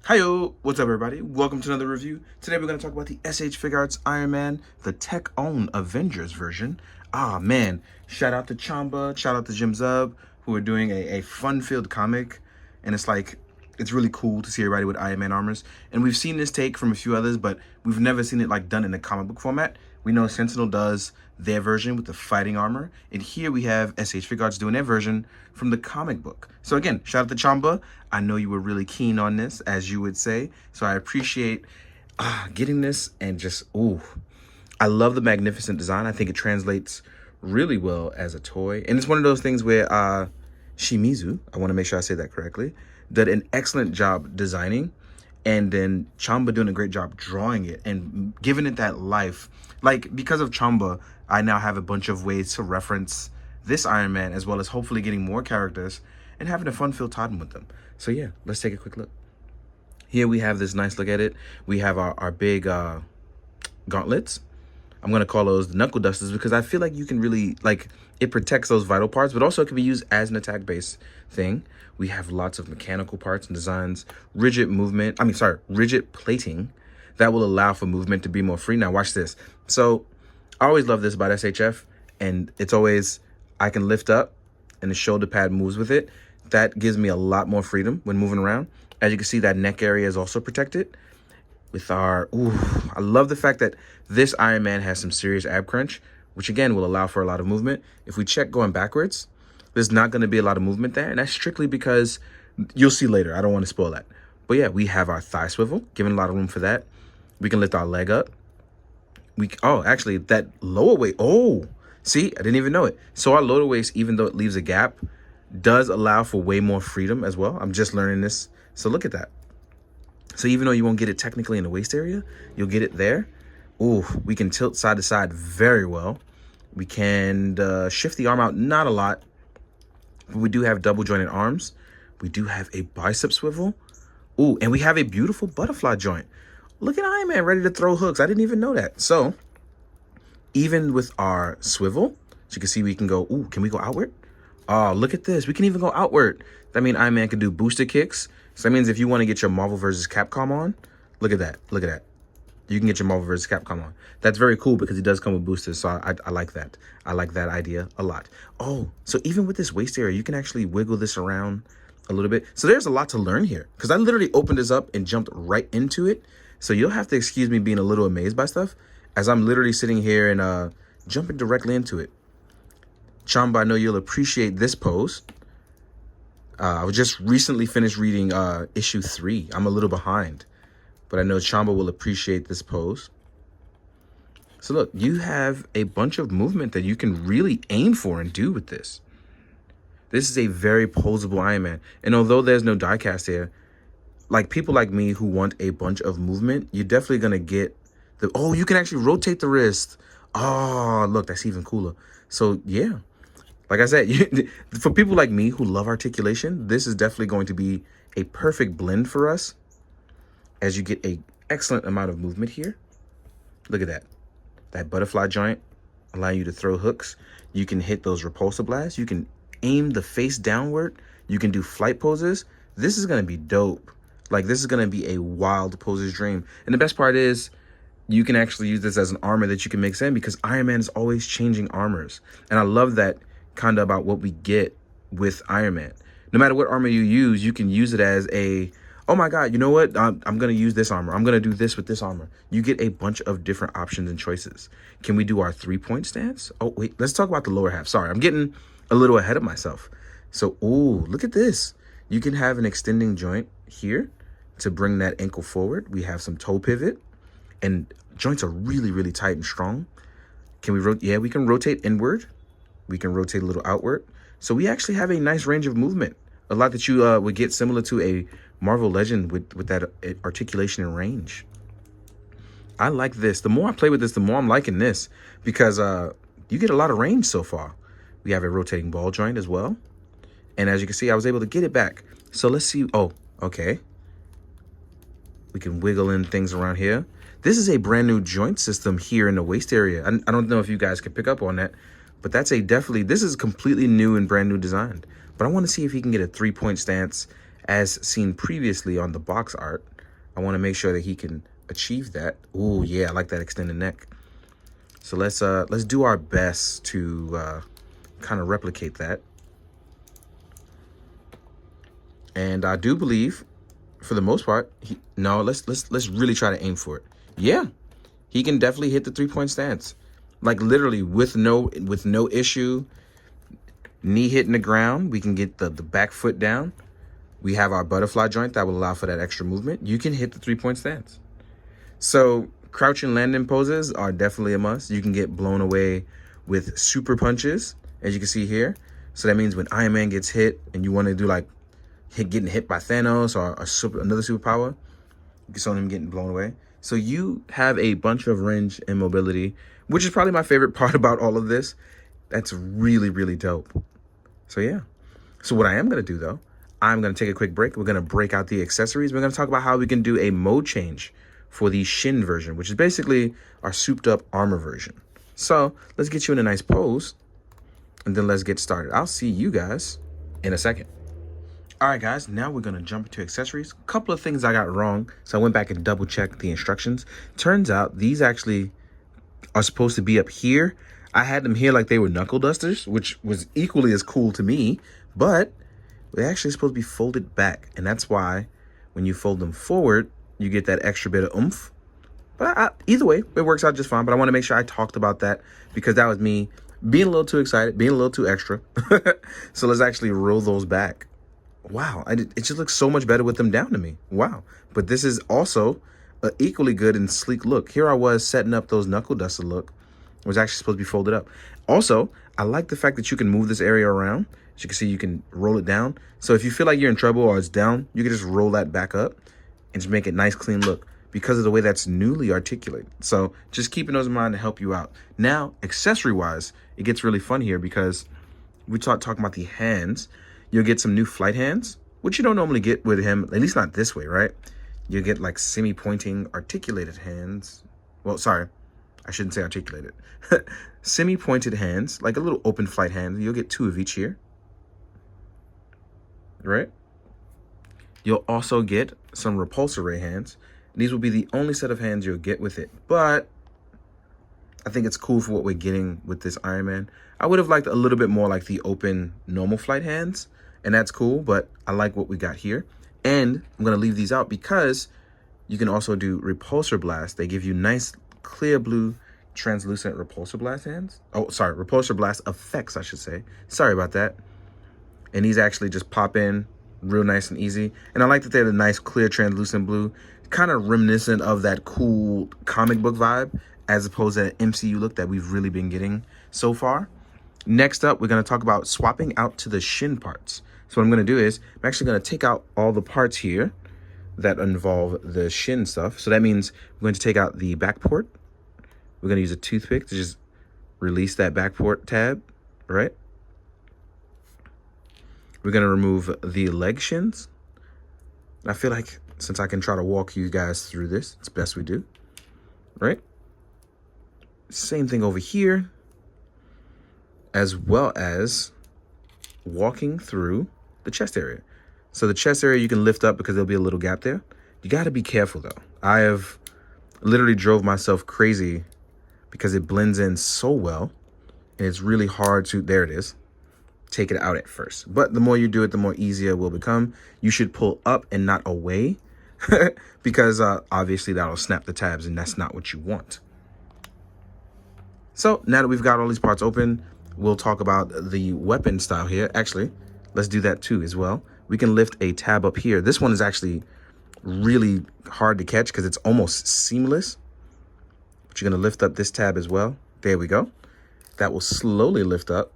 Hiyo, what's up everybody? Welcome to another review. Today we're going to talk about the SH Figuarts Iron Man, the tech-owned Avengers version. Ah man, shout out to Chamba, shout out to Jim Zub, who are doing a fun-filled comic. And it's really cool to see everybody with Iron Man armors. And we've seen this take from a few others, but we've never seen it like done in a comic book format. We know Sentinel does their version with the fighting armor, and here we have SH Figuarts doing their version from the comic book. So again, shout out to Chamba. I know you were really keen on this, as you would say, so I appreciate getting this. And just, ooh, I love the magnificent design. I think it translates really well as a toy, and it's one of those things where Shimizu, I want to make sure I say that correctly, did an excellent job designing, and then Chamba doing a great job drawing it and giving it that life. Like, because of Chamba, I now have a bunch of ways to reference this Iron Man, as well as hopefully getting more characters and having a fun-filled time with them. So yeah, let's take a quick look. Here we have this nice look at it. We have our big gauntlets. I'm going to call those the knuckle dusters because I feel like you can really, like, it protects those vital parts, but also it can be used as an attack-based thing. We have lots of mechanical parts and designs, rigid plating that will allow for movement to be more free. Now watch this. So I always love this about SHF, and it's always, I can lift up and the shoulder pad moves with it. That gives me a lot more freedom when moving around. As you can see, that neck area is also protected. With our, I love the fact that this Iron Man has some serious ab crunch, which again will allow for a lot of movement. If we check going backwards, there's not going to be a lot of movement there, and that's strictly because you'll see later. I don't want to spoil that. But yeah, we have our thigh swivel, giving a lot of room for that. We can lift our leg up. Actually, that lower waist, see, I didn't even know it. So our lower waist, even though it leaves a gap, does allow for way more freedom as well. I'm just learning this. So look at that. So even though you won't get it technically in the waist area, you'll get it there. Ooh, we can tilt side to side very well. We can shift the arm out, not a lot, but we do have double jointed arms. We do have a bicep swivel. Ooh, and we have a beautiful butterfly joint. Look at Iron Man ready to throw hooks. I didn't even know that. So even with our swivel, as you can see, we can go, ooh, can we go outward? Oh, look at this. We can even go outward. That means Iron Man can do booster kicks. So that means if you want to get your Marvel vs. Capcom on, look at that. Look at that. You can get your Marvel vs. Capcom on. That's very cool because it does come with boosters. So I like that. I like that idea a lot. Oh, so even with this waist area, you can actually wiggle this around a little bit. So there's a lot to learn here because I literally opened this up and jumped right into it. So you'll have to excuse me being a little amazed by stuff as I'm literally sitting here and jumping directly into it. Chamba, I know you'll appreciate this pose. I was just recently finished reading issue 3. I'm a little behind, but I know Chamba will appreciate this pose. So look, you have a bunch of movement that you can really aim for and do with this. This is a very posable Iron Man. And although there's no diecast here, like people like me who want a bunch of movement, you're definitely going to get the, oh, you can actually rotate the wrist. Oh, look, that's even cooler. So yeah. Like I said, for people like me who love articulation, this is definitely going to be a perfect blend for us as you get an excellent amount of movement here. Look at that. That butterfly joint allowing you to throw hooks. You can hit those repulsor blasts. You can aim the face downward. You can do flight poses. This is going to be dope. Like, this is going to be a wild poser's dream. And the best part is you can actually use this as an armor that you can mix in because Iron Man is always changing armors. And I love that kind of about what we get with Iron Man. No matter what armor you use, you can use it as a, oh my God, you know what? I'm going to use this armor. I'm going to do this with this armor. You get a bunch of different options and choices. Can we do our 3-point stance? Oh, wait, let's talk about the lower half. Sorry, I'm getting a little ahead of myself. So, ooh, look at this. You can have an extending joint here to bring that ankle forward. We have some toe pivot, and joints are really, really tight and strong. Can we rotate? Yeah, we can rotate inward. We can rotate a little outward. So we actually have a nice range of movement. A lot that you would get similar to a Marvel Legend with that articulation and range. I like this. The more I play with this, the more I'm liking this because you get a lot of range so far. We have a rotating ball joint as well. And as you can see, I was able to get it back. So let's see. Oh, okay. We can wiggle in things around here. This is a brand new joint system here in the waist area. I don't know if you guys can pick up on that. But that's this is completely new and brand new design. But I want to see if he can get a 3-point stance as seen previously on the box art. I want to make sure that he can achieve that. Ooh, yeah, I like that extended neck. So let's do our best to kind of replicate that. And I do believe, for the most part, let's really try to aim for it. Yeah, he can definitely hit the 3-point stance, like literally with no issue. Knee hitting the ground, we can get the back foot down. We have our butterfly joint that will allow for that extra movement. You can hit the 3-point stance. So crouching landing poses are definitely a must. You can get blown away with super punches, as you can see here. So that means when Iron Man gets hit and you want to do like getting hit by Thanos or another superpower, you can see him getting blown away. So you have a bunch of range and mobility, which is probably my favorite part about all of this. That's really, really dope. So yeah. So what I am going to do though, I'm going to take a quick break. We're going to break out the accessories. We're going to talk about how we can do a mode change for the Shin version, which is basically our souped up armor version. So let's get you in a nice pose and then let's get started. I'll see you guys in a second. All right, guys, now we're going to jump into accessories. A couple of things I got wrong, so I went back and double checked the instructions. Turns out these actually are supposed to be up here. I had them here like they were knuckle dusters, which was equally as cool to me, but they're actually supposed to be folded back. And that's why when you fold them forward, you get that extra bit of oomph. But either way, it works out just fine. But I want to make sure I talked about that because that was me being a little too excited, being a little too extra. So let's actually roll those back. Wow, it just looks so much better with them down to me. Wow. But this is also an equally good and sleek look. Here I was setting up those knuckle duster look. It was actually supposed to be folded up. Also, I like the fact that you can move this area around. As you can see, you can roll it down. So if you feel like you're in trouble or it's down, you can just roll that back up and just make it nice, clean look because of the way that's newly articulated. So just keeping those in mind to help you out. Now, accessory-wise, it gets really fun here because we talking about the hands. You'll get some new flight hands, which you don't normally get with him, at least not this way, right? You get like semi-pointing articulated hands. Well, sorry, I shouldn't say articulated. Semi-pointed hands, like a little open flight hand. You'll get 2 of each here, right? You'll also get some repulsor ray hands. These will be the only set of hands you'll get with it, but I think it's cool for what we're getting with this Iron Man. I would have liked a little bit more like the open normal flight hands, and that's cool, but I like what we got here. And I'm going to leave these out because you can also do repulsor blast. They give you nice clear blue translucent repulsor blast hands. Oh, sorry, repulsor blast effects, I should say. Sorry about that. And these actually just pop in real nice and easy. And I like that they're the nice clear translucent blue, kind of reminiscent of that cool comic book vibe as opposed to that MCU look that we've really been getting so far. Next up, we're going to talk about swapping out to the Shin parts. So what I'm going to do is I'm actually going to take out all the parts here that involve the Shin stuff. So that means we're going to take out the back port. We're going to use a toothpick to just release that back port tab, right? We're going to remove the leg shins. I feel like since I can try to walk you guys through this, it's best we do, right? Same thing over here, as well as walking through the chest area. So the chest area you can lift up because there'll be a little gap there. You got to be careful though. I have literally drove myself crazy because it blends in so well and it's really hard to, there it is, take it out at first. But the more you do it, the more easier it will become. You should pull up and not away because obviously that'll snap the tabs and that's not what you want. So now that we've got all these parts open, we'll talk about the weapon style here. Actually, let's do that too as well. We can lift a tab up here. This one is actually really hard to catch because it's almost seamless. But you're going to lift up this tab as well. There we go. That will slowly lift up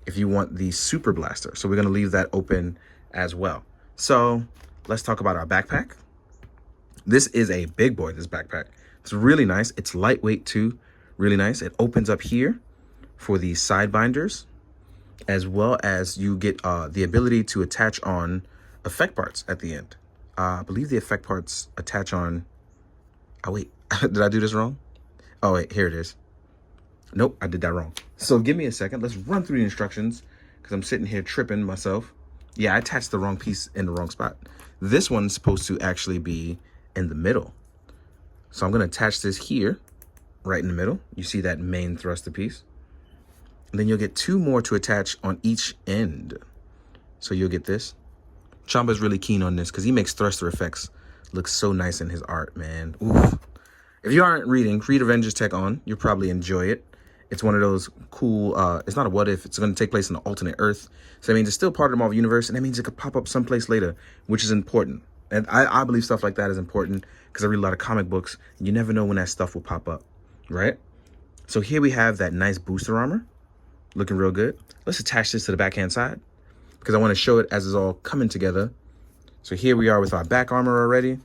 if you want the super blaster. So we're going to leave that open as well. So let's talk about our backpack. This is a big boy, this backpack. It's really nice. It's lightweight too. Really nice. It opens up here for the side binders, as well as you get the ability to attach on effect parts at the end. I believe the effect parts attach on... Oh, wait. Did I do this wrong? Oh, wait. Here it is. Nope, I did that wrong. So give me a second. Let's run through the instructions because I'm sitting here tripping myself. Yeah, I attached the wrong piece in the wrong spot. This one's supposed to actually be in the middle. So I'm going to attach this here, right in the middle. You see that main thruster piece. And then you'll get 2 more to attach on each end. So you'll get this. Chamba's really keen on this because he makes thruster effects look so nice in his art, man. Oof. If you aren't reading, read Avengers Tech On. You'll probably enjoy it. It's one of those cool, it's not a what if, it's going to take place in an alternate Earth. So that means it's still part of the Marvel Universe, and that means it could pop up someplace later, which is important. And I believe stuff like that is important because I read a lot of comic books, and you never know when that stuff will pop up, right? So here we have that nice booster armor, looking real good. Let's attach this to the backhand side because I want to show it as it's all coming together. So here we are with our back armor already.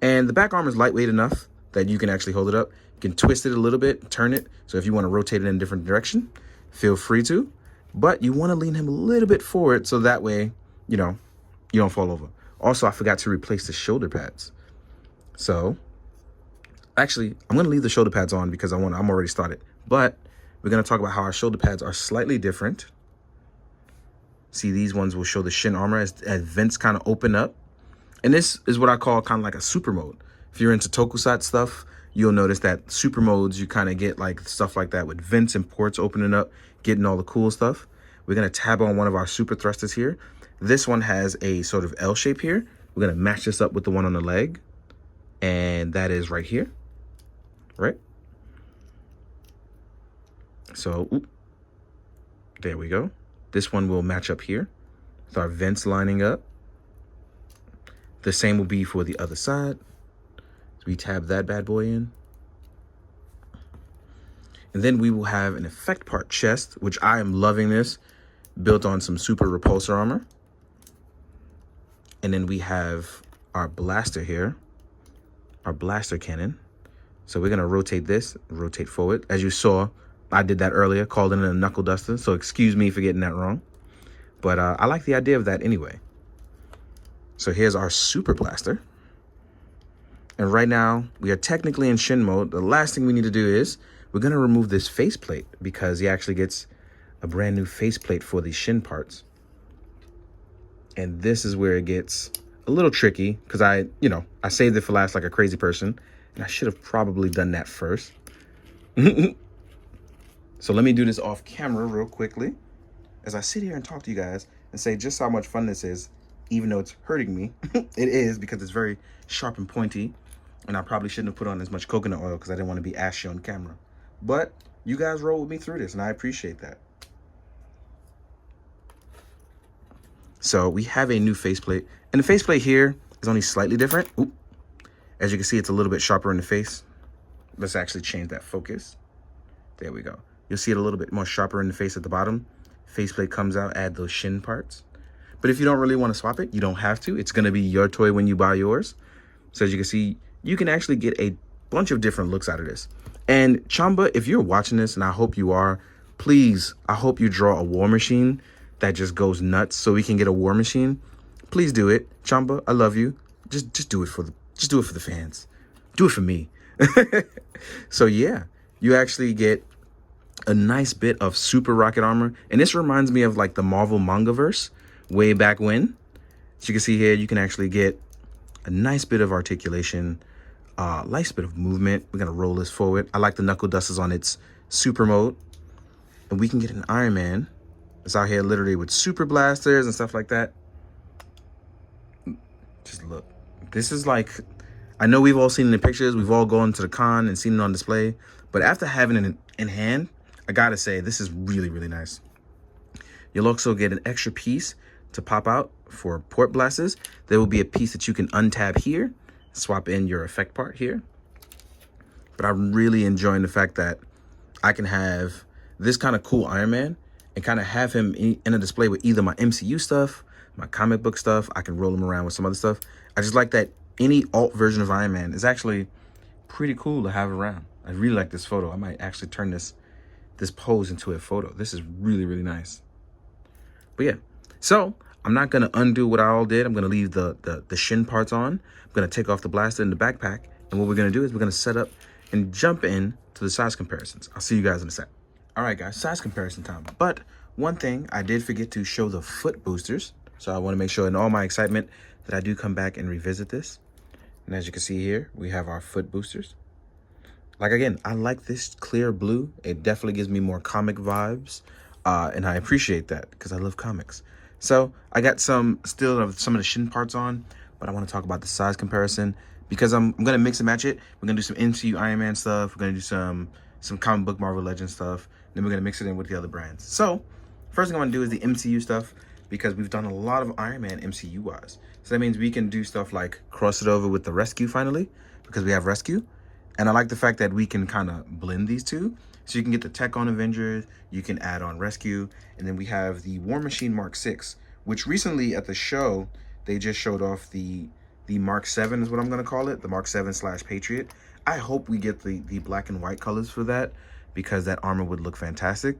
And the back armor is lightweight enough that you can actually hold it up. You can twist it a little bit, turn it. So if you want to rotate it in a different direction, feel free to. But you want to lean him a little bit forward so that way, you know, you don't fall over. Also, I forgot to replace the shoulder pads. So actually, I'm going to leave the shoulder pads on because I'm already started. But we're going to talk about how our shoulder pads are slightly different. See, these ones will show the shin armor as vents kind of open up. And this is what I call kind of like a super mode. If you're into tokusatsu stuff, you'll notice that super modes, you kind of get like stuff like that with vents and ports opening up, getting all the cool stuff. We're going to tab on one of our super thrusters here. This one has a sort of L shape here. We're going to match this up with the one on the leg. And that is right here, right? So, there we go. This one will match up here with our vents lining up. The same will be for the other side. So we tab that bad boy in. And then we will have an effect part chest, which I am loving this, built on some super repulsor armor. And then we have our blaster here, our blaster cannon. So we're going to rotate this, rotate forward. As you saw, I did that earlier, called it a knuckle duster. So excuse me for getting that wrong. But I like the idea of that anyway. So here's our super blaster. And right now, we are technically in shin mode. The last thing we need to do is we're going to remove this faceplate because he actually gets a brand new faceplate for the shin parts. And this is where it gets a little tricky because I saved it for last like a crazy person. And I should have probably done that first. So let me do this off camera real quickly as I sit here and talk to you guys and say just how much fun this is, even though it's hurting me. It is because it's very sharp and pointy. And I probably shouldn't have put on as much coconut oil because I didn't want to be ashy on camera. But you guys roll with me through this, and I appreciate that. So we have a new faceplate. And the faceplate here is only slightly different. Oop. As you can see, it's a little bit sharper in the face. Let's actually change that focus. There we go. You'll see it a little bit more sharper in the face at the bottom. Faceplate comes out, add those shin parts. But if you don't really want to swap it, you don't have to. It's going to be your toy when you buy yours. So as you can see, you can actually get a bunch of different looks out of this. And Chamba, if you're watching this, and I hope you are, please, I hope you draw a war machine that just goes nuts so we can get a war machine. Please do it. Chamba, I love you. Just do it for the fans. Do it for me. So yeah, you actually get a nice bit of super rocket armor. And this reminds me of like the Marvel Mangaverse way back when. As you can see here, you can actually get a nice bit of articulation, nice bit of movement. We're going to roll this forward. I like the knuckle dusters on its super mode. And we can get an Iron Man that's out here literally with super blasters and stuff like that. Just look. This is like, I know we've all seen it in the pictures. We've all gone to the con and seen it on display. But after having it in hand, I got to say, this is really, really nice. You'll also get an extra piece to pop out for port blasters. There will be a piece that you can untab here, swap in your effect part here. But I'm really enjoying the fact that I can have this kind of cool Iron Man and kind of have him in a display with either my MCU stuff, my comic book stuff. I can roll him around with some other stuff. I just like that any alt version of Iron Man is actually pretty cool to have around. I really like this photo. I might actually turn this pose into a photo. This is really, really nice. But yeah, so I'm not going to undo what I all did. I'm going to leave the shin parts on. I'm going to take off the blaster and the backpack. And what we're going to do is we're going to set up and jump in to the size comparisons. I'll see you guys in a sec. All right, guys, size comparison time. But one thing I did forget to show the foot boosters. So I want to make sure in all my excitement that I do come back and revisit this. And as you can see here, we have our foot boosters. Like, again, I like this clear blue. It definitely gives me more comic vibes. And I appreciate that because I love comics. So I got some of the shin parts on, but I want to talk about the size comparison because I'm going to mix and match it. We're going to do some MCU Iron Man stuff. We're going to do some comic book Marvel Legends stuff. Then we're going to mix it in with the other brands. So first thing I want to do is the MCU stuff because we've done a lot of Iron Man MCU wise. So that means we can do stuff like cross it over with the Rescue finally because we have Rescue. And I like the fact that we can kind of blend these two. So you can get the Tech on Avengers, you can add on Rescue, and then we have the War Machine Mark 6, which recently at the show, they just showed off the Mark 7 is what I'm going to call it, the Mark 7/Patriot. I hope we get the black and white colors for that because that armor would look fantastic.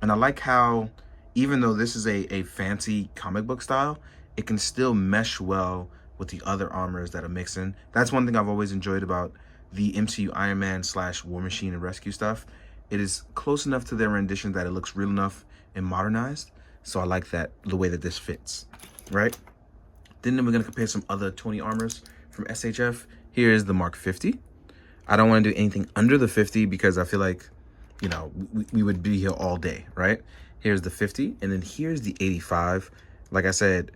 And I like how, even though this is a fancy comic book style, it can still mesh well with the other armors that are mixing. That's one thing I've always enjoyed about the MCU Iron Man / War Machine and Rescue stuff. It is close enough to their rendition that it looks real enough and modernized. So I like that, the way that this fits, right? Then we're going to compare some other 20 armors from SHF. Here is the Mark 50. I don't want to do anything under the 50 because I feel like, you know, we would be here all day, right? Here's the 50, and then here's the 85. Like I said,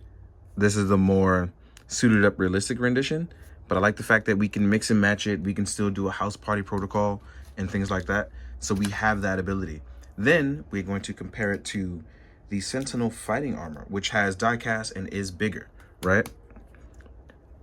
this is the more suited up realistic rendition, but I like the fact that we can mix and match it. We can still do a house party protocol and things like that. So we have that ability. Then we're going to compare it to the Sentinel fighting armor, which has diecast and is bigger, right?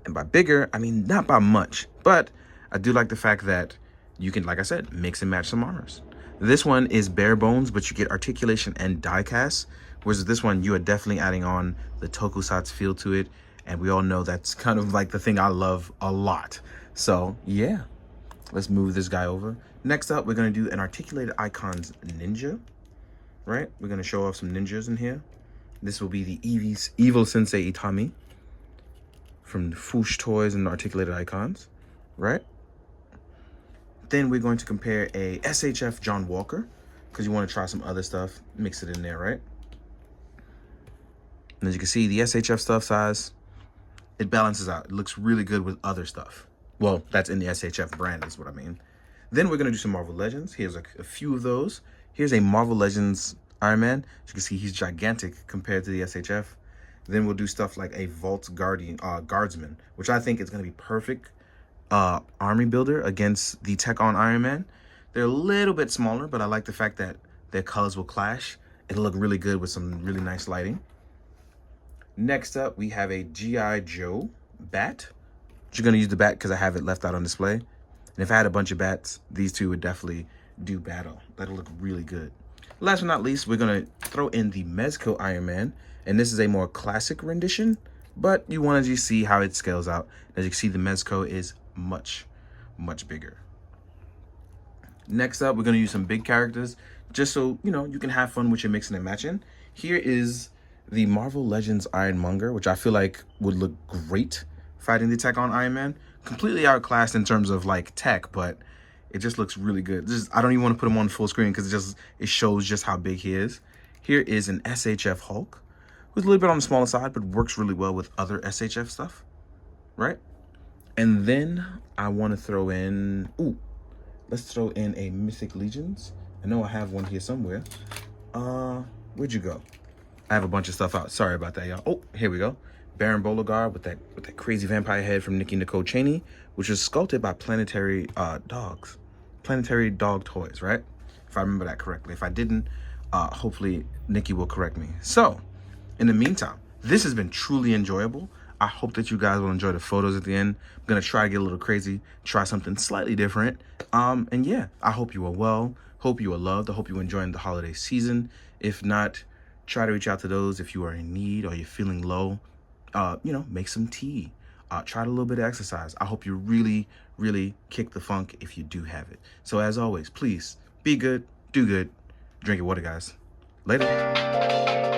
And by bigger, I mean not by much, but I do like the fact that you can, like I said, mix and match some armors. This one is bare bones, but you get articulation and diecast, whereas this one, you are definitely adding on the tokusatsu feel to it. And we all know that's kind of like the thing I love a lot. So yeah, let's move this guy over. Next up, we're going to do an articulated icons ninja, right? We're going to show off some ninjas in here. This will be the Evil Sensei Itami from Foosh Toys and Articulated Icons, right? Then we're going to compare a SHF John Walker because you want to try some other stuff, mix it in there, right? And as you can see, the SHF stuff size, it balances out. It looks really good with other stuff. Well, that's in the SHF brand is what I mean. Then we're going to do some Marvel Legends. Here's a few of those. Here's a Marvel Legends Iron Man. As you can see, he's gigantic compared to the SHF. Then we'll do stuff like a Vault Guardsman, which I think is going to be perfect army builder against the Tech on Iron Man. They're a little bit smaller, but I like the fact that their colors will clash. It'll look really good with some really nice lighting. Next up, we have a G.I. Joe bat. You're going to use the bat because I have it left out on display. And if I had a bunch of bats, these two would definitely do battle. That'll look really good. Last but not least, we're going to throw in the Mezco Iron Man. And this is a more classic rendition, but you want to just see how it scales out. As you can see, the Mezco is much, much bigger. Next up, we're going to use some big characters just so, you know, you can have fun with your mixing and matching. Here is the Marvel Legends Ironmonger, which I feel like would look great fighting the Tech on Iron Man. Completely outclassed in terms of like tech, but it just looks really good. I don't even want to put him on full screen because it shows just how big he is. Here is an SHF Hulk, who's a little bit on the smaller side, but works really well with other SHF stuff, right? And then I want to throw in, let's throw in a Mythic Legions. I know I have one here somewhere. Where'd you go? I have a bunch of stuff out. Sorry about that, y'all. Oh, here we go. Baron Beauregard with that crazy vampire head from Nikki Nicole Cheney, which was sculpted by Planetary Dogs. Planetary Dog Toys, right? If I remember that correctly. If I didn't, hopefully Nikki will correct me. So, in the meantime, this has been truly enjoyable. I hope that you guys will enjoy the photos at the end. I'm going to try to get a little crazy, try something slightly different. And yeah, I hope you are well. Hope you are loved. I hope you're enjoying the holiday season. If not, try to reach out to those if you are in need or you're feeling low. You know, make some tea. Try a little bit of exercise. I hope you really, really kick the funk if you do have it. So as always, please be good, do good, drink your water, guys. Later.